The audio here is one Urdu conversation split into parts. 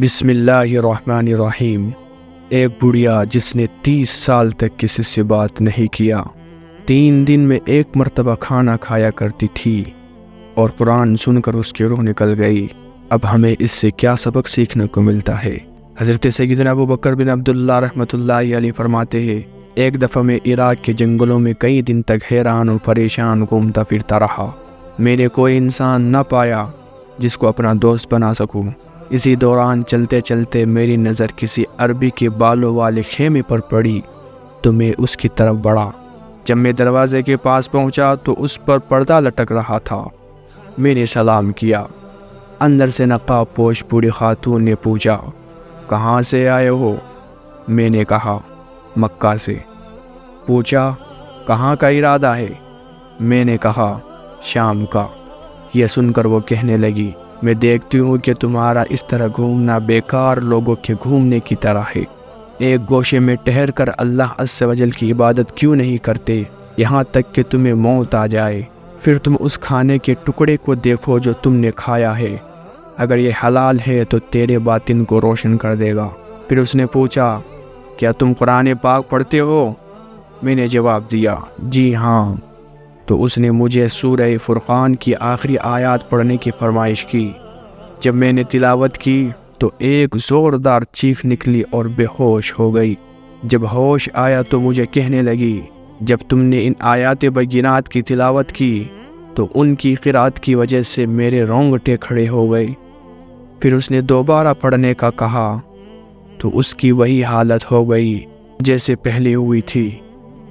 بسم اللہ الرحمن الرحیم۔ ایک بڑھیا جس نے 30 سال تک کسی سے بات نہیں کیا، 3 دن میں ایک مرتبہ کھانا کھایا کرتی تھی اور قرآن سن کر اس کی روح نکل گئی۔ اب ہمیں اس سے کیا سبق سیکھنے کو ملتا ہے؟ حضرت سیدنا ابو بکر بن عبداللہ رحمۃ اللہ علیہ فرماتے ہیں، ایک دفعہ میں عراق کے جنگلوں میں کئی دن تک حیران اور پریشان گھومتا پھرتا رہا۔ میں نے کوئی انسان نہ پایا جس کو اپنا دوست بنا سکوں۔ اسی دوران چلتے چلتے میری نظر کسی عربی کے بالوں والے خیمے پر پڑی تو میں اس کی طرف بڑھا۔ جب میں دروازے کے پاس پہنچا تو اس پر پردہ لٹک رہا تھا۔ میں نے سلام کیا۔ اندر سے نقاب پوش بوڑھی خاتون نے پوچھا، کہاں سے آئے ہو؟ میں نے کہا، مکہ سے۔ پوچھا، کہاں کا ارادہ ہے؟ میں نے کہا، شام کا۔ یہ سن کر وہ کہنے لگی، میں دیکھتی ہوں کہ تمہارا اس طرح گھومنا بیکار لوگوں کے گھومنے کی طرح ہے۔ ایک گوشے میں ٹھہر کر اللہ عز و جل کی عبادت کیوں نہیں کرتے یہاں تک کہ تمہیں موت آ جائے؟ پھر تم اس کھانے کے ٹکڑے کو دیکھو جو تم نے کھایا ہے، اگر یہ حلال ہے تو تیرے باطن کو روشن کر دے گا۔ پھر اس نے پوچھا، کیا تم قرآن پاک پڑھتے ہو؟ میں نے جواب دیا، جی ہاں۔ تو اس نے مجھے سورہ فرقان کی آخری آیات پڑھنے کی فرمائش کی۔ جب میں نے تلاوت کی تو ایک زوردار چیخ نکلی اور بے ہوش ہو گئی۔ جب ہوش آیا تو مجھے کہنے لگی، جب تم نے ان آیات بینات کی تلاوت کی تو ان کی قرات کی وجہ سے میرے رونگٹے کھڑے ہو گئے۔ پھر اس نے دوبارہ پڑھنے کا کہا تو اس کی وہی حالت ہو گئی جیسے پہلے ہوئی تھی۔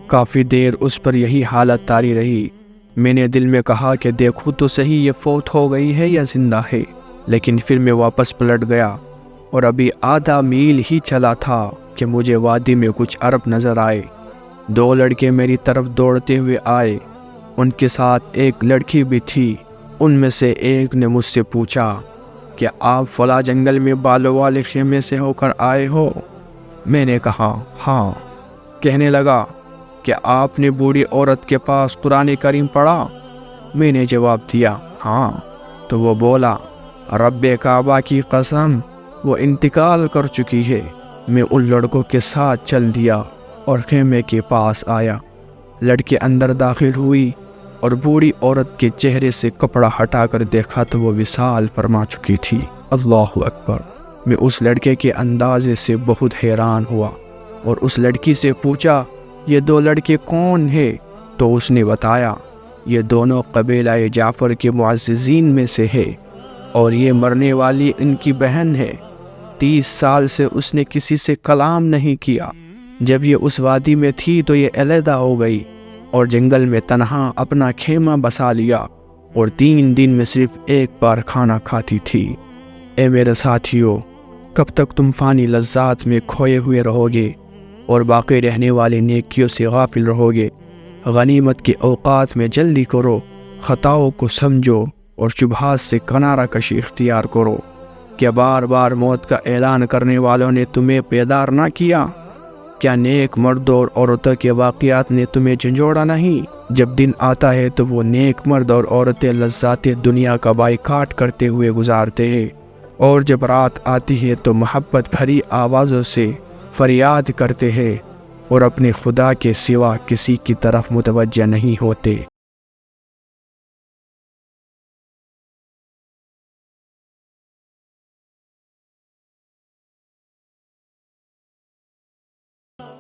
کافی دیر اس پر یہی حالت طاری رہی۔ میں نے دل میں کہا کہ دیکھو تو صحیح یہ فوت ہو گئی ہے یا زندہ ہے، لیکن پھر میں واپس پلٹ گیا اور ابھی آدھا میل ہی چلا تھا کہ مجھے وادی میں کچھ عرب نظر آئے۔ 2 لڑکے میری طرف دوڑتے ہوئے آئے، ان کے ساتھ ایک لڑکی بھی تھی۔ ان میں سے ایک نے مجھ سے پوچھا، کیا آپ فلاں جنگل میں بالوں والے خیمے سے ہو کر آئے ہو؟ میں نے کہا، ہاں۔ کہنے لگا، کہ آپ نے بوڑھی عورت کے پاس قرآن کریم پڑھا؟ میں نے جواب دیا، ہاں۔ تو وہ بولا، رب کعبہ کی قسم، وہ انتقال کر چکی ہے۔ میں ان لڑکوں کے ساتھ چل دیا اور خیمے کے پاس آیا۔ لڑکی اندر داخل ہوئی اور بوڑھی عورت کے چہرے سے کپڑا ہٹا کر دیکھا تو وہ وصال فرما چکی تھی۔ اللہ اکبر! میں اس لڑکے کے اندازے سے بہت حیران ہوا اور اس لڑکی سے پوچھا، یہ 2 لڑکے کون ہیں؟ تو اس نے بتایا، یہ دونوں قبیلہ جعفر کے معززین میں سے ہے اور یہ مرنے والی ان کی بہن ہے۔ 30 سال سے اس نے کسی سے کلام نہیں کیا۔ جب یہ اس وادی میں تھی تو یہ علیحدہ ہو گئی اور جنگل میں تنہا اپنا خیمہ بسا لیا اور 3 دن میں صرف ایک بار کھانا کھاتی تھی۔ اے میرے ساتھیو، کب تک تم فانی لذات میں کھوئے ہوئے رہو گے اور باقی رہنے والی نیکیوں سے غافل رہو گے؟ غنیمت کے اوقات میں جلدی کرو، خطاؤں کو سمجھو اور شبہات سے کنارہ کشی اختیار کرو۔ کیا بار بار موت کا اعلان کرنے والوں نے تمہیں بیدار نہ کیا؟ کیا نیک مردوں اور عورتوں کے واقعات نے تمہیں جھنجھوڑا نہیں؟ جب دن آتا ہے تو وہ نیک مرد اور عورتیں لذات دنیا کا بائیکاٹ کرتے ہوئے گزارتے ہیں، اور جب رات آتی ہے تو محبت بھری آوازوں سے فریاد کرتے ہیں اور اپنے خدا کے سوا کسی کی طرف متوجہ نہیں ہوتے۔